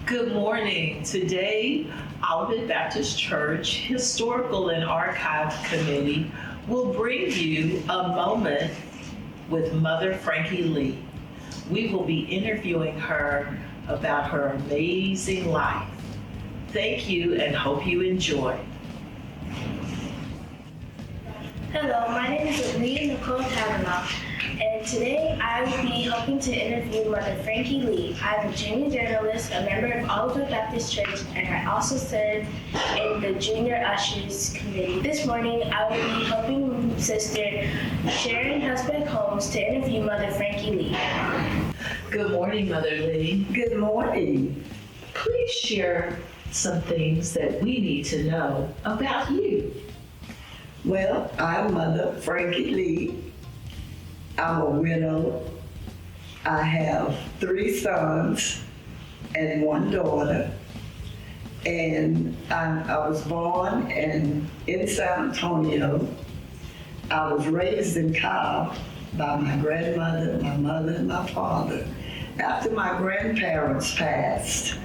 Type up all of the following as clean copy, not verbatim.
Good morning. Today, Olivet Baptist Church Historical and Archive Committee will bring you a moment with Mother Frankie Lee. We will be interviewing her about her amazing life. Thank you and hope you enjoy. Hello, my name is Leah Nicole Kavanaugh, and today I will be helping to interview Mother Frankie Lee. I'm a junior journalist, a member of Olivet Baptist Church, and I also serve in the Junior Ushers Committee. This morning, I will be helping Sister Sharon Husband Holmes to interview Mother Frankie Lee. Good morning, Mother Lee. Good morning. Please share some things that we need to know about you. Well, I'm Mother Frankie Lee. I'm a widow. I have 3 sons and 1 daughter. And I was born in San Antonio. I was raised in Cobb by my grandmother, my mother, and my father. After my grandparents passed,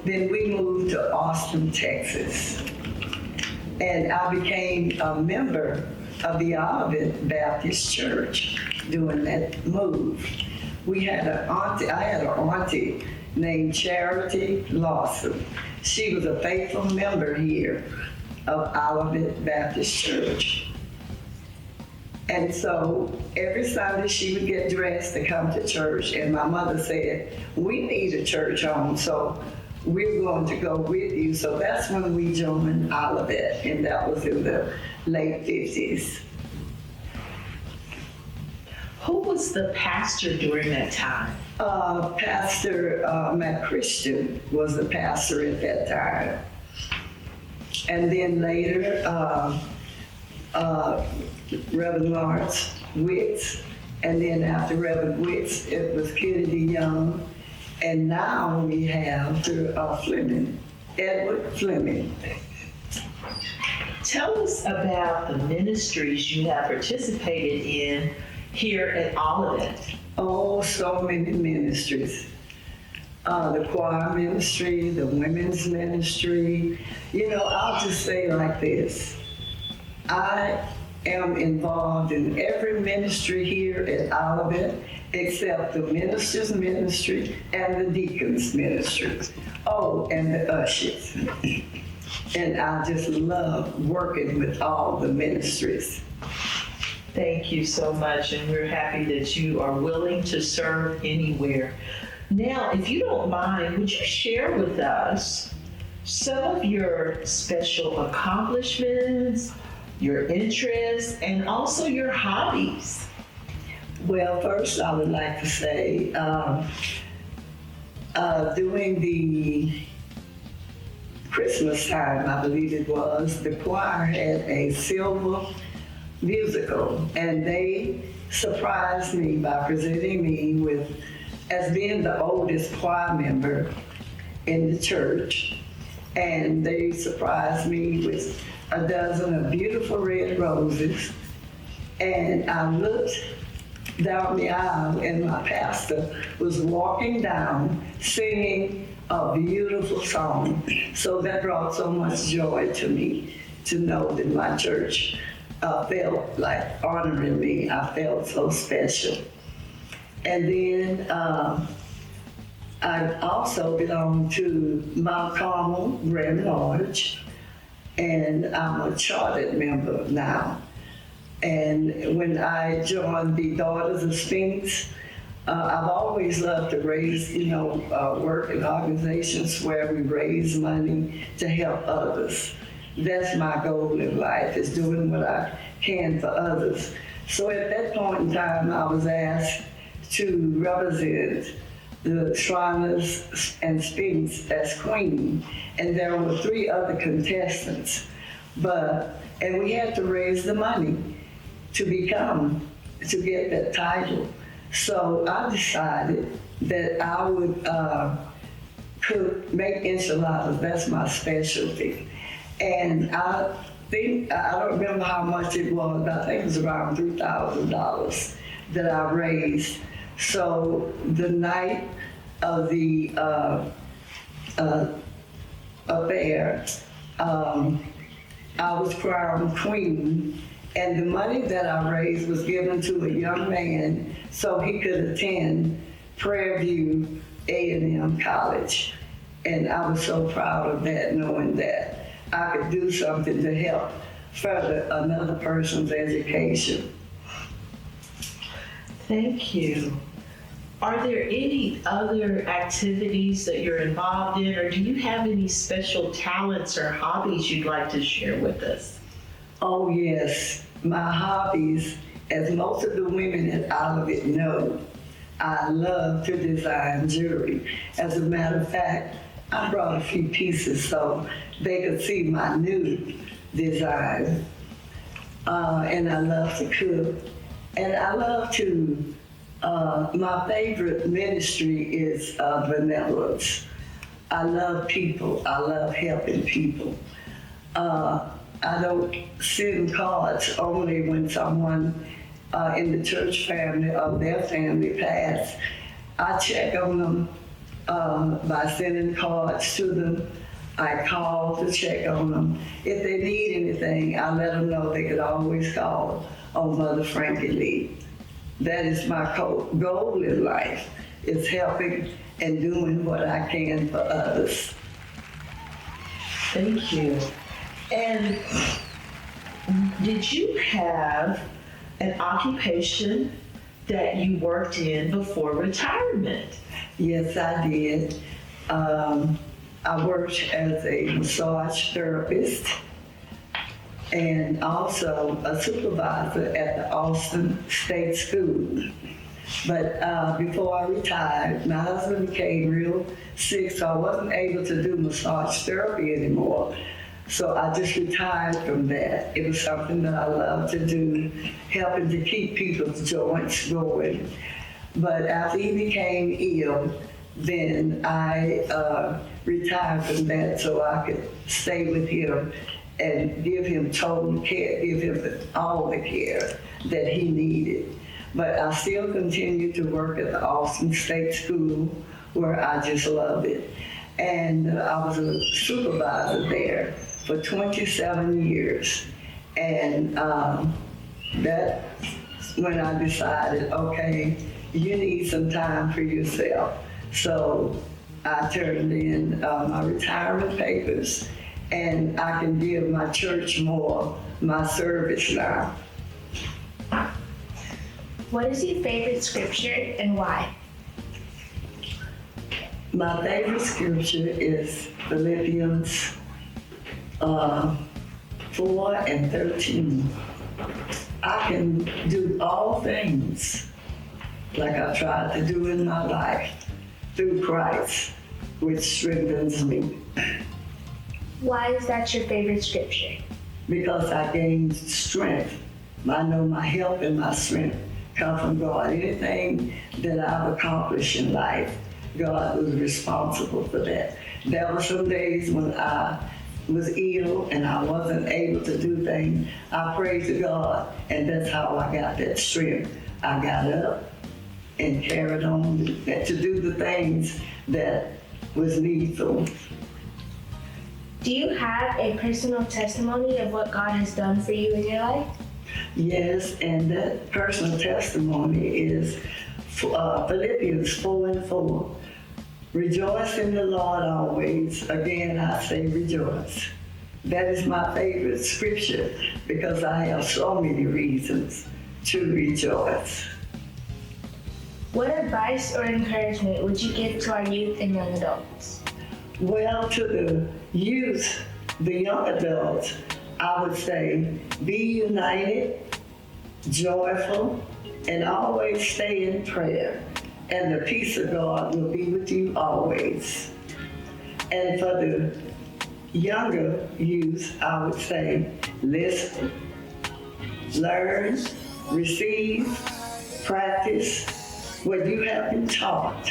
then we moved to Austin, Texas. And I became a member of the Olivet Baptist Church during that move. I had an auntie named Charity Lawson. She was a faithful member here of Olivet Baptist Church. And so every Sunday she would get dressed to come to church, and my mother said, "We need a church home, so we're going to go with you." So that's when we joined Olivet, and that was in the late 50s. Who was the pastor during that time? Pastor Matt Christian was the pastor at that time. And then later, Reverend Lawrence Wicks, and then after Reverend Wicks, it was Kennedy Young. And now we have Fleming, Edward Fleming. Tell us about the ministries you have participated in here at Olivet. Oh, so many ministries. The choir ministry, the women's ministry. You know, I'll just say like this. I am involved in every ministry here at Olivet, except the minister's ministry and the deacon's ministry. Oh, and the ushers. And I just love working with all the ministries. Thank you so much, and we're happy that you are willing to serve anywhere. Now, if you don't mind, would you share with us some of your special accomplishments, your interests, and also your hobbies? Well, first I would like to say, during the Christmas time, I believe it was, the choir had a silver musical, and they surprised me by presenting me as being the oldest choir member in the church. And they surprised me with a dozen of beautiful red roses. And I looked down the aisle, and my pastor was walking down singing a beautiful song. So that brought so much joy to me to know that my church felt like honoring me. I felt so special. And then I also belong to Mount Carmel Grand Lodge, and I'm a chartered member now. And when I joined the Daughters of Sphinx, I've always loved to raise, work in organizations where we raise money to help others. That's my goal in life, is doing what I can for others. So at that point in time, I was asked to represent the Shriners and Sphinx as queen. And there were 3 other contestants. And we had to raise the money to get that title. So I decided that I would make enchiladas. That's my specialty. And I don't remember how much it was, but I think it was around $3,000 that I raised. So the night of the affair. I was crowned queen, and the money that I raised was given to a young man so he could attend Prairie View A&M College. And I was so proud of that, knowing that I could do something to help further another person's education. Thank you. Are there any other activities that you're involved in, or do you have any special talents or hobbies you'd like to share with us? Oh yes, my hobbies, as most of the women at Olivet know, I love to design jewelry. As a matter of fact, I brought a few pieces so they could see my new design. And I love to cook. And I love to, my favorite ministry is benevolence. I love people. I love helping people. I don't send cards only when someone in the church family or their family passed. I check on them by sending cards to them. I call to check on them. If they need anything, I let them know they could always call on Mother Frankie Lee. That is my goal in life, is helping and doing what I can for others. Thank you. And did you have an occupation that you worked in before retirement? Yes, I did. I worked as a massage therapist and also a supervisor at the Austin State School. But before I retired, my husband became real sick, so I wasn't able to do massage therapy anymore. So I just retired from that. It was something that I loved to do, helping to keep people's joints going. But after he became ill, then I retired from that so I could stay with him and give him total care, give him all the care that he needed. But I still continue to work at the Austin State School, where I just love it. And I was a supervisor there for 27 years. And that's when I decided, okay, you need some time for yourself. So I turned in my retirement papers, and I can give my church more, my service now. What is your favorite scripture and why? My favorite scripture is Philippians 4:13. I can do all things like I've tried to do in my life through Christ, which strengthens me. Why is that your favorite scripture? Because I gained strength. I know my help and my strength come from God. Anything that I've accomplished in life, God was responsible for that. There were some days when I was ill and I wasn't able to do things. I prayed to God, and that's how I got that strength. I got up and carried on to do the things that was needful. Do you have a personal testimony of what God has done for you in your life? Yes, and that personal testimony is Philippians 4:4. Rejoice in the Lord always. Again, I say rejoice. That is my favorite scripture because I have so many reasons to rejoice. What advice or encouragement would you give to our youth and young adults? Well, to the youth, the young adults, I would say be united, joyful, and always stay in prayer. And the peace of God will be with you always. And for the younger youth, I would say listen, learn, receive, practice what you have been taught.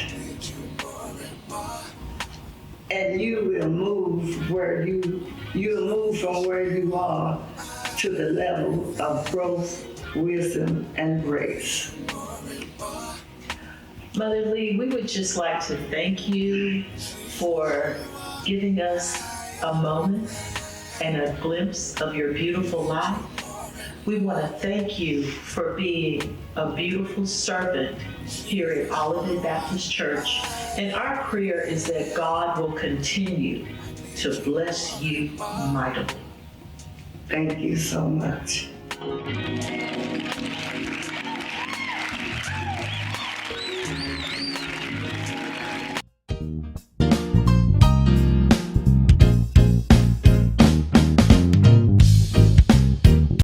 And you will move you'll move from where you are to the level of growth, wisdom, and grace. Mother Lee, we would just like to thank you for giving us a moment and a glimpse of your beautiful life. We want to thank you for being a beautiful servant here at Olivet Baptist Church. And our prayer is that God will continue to bless you mightily. Thank you so much.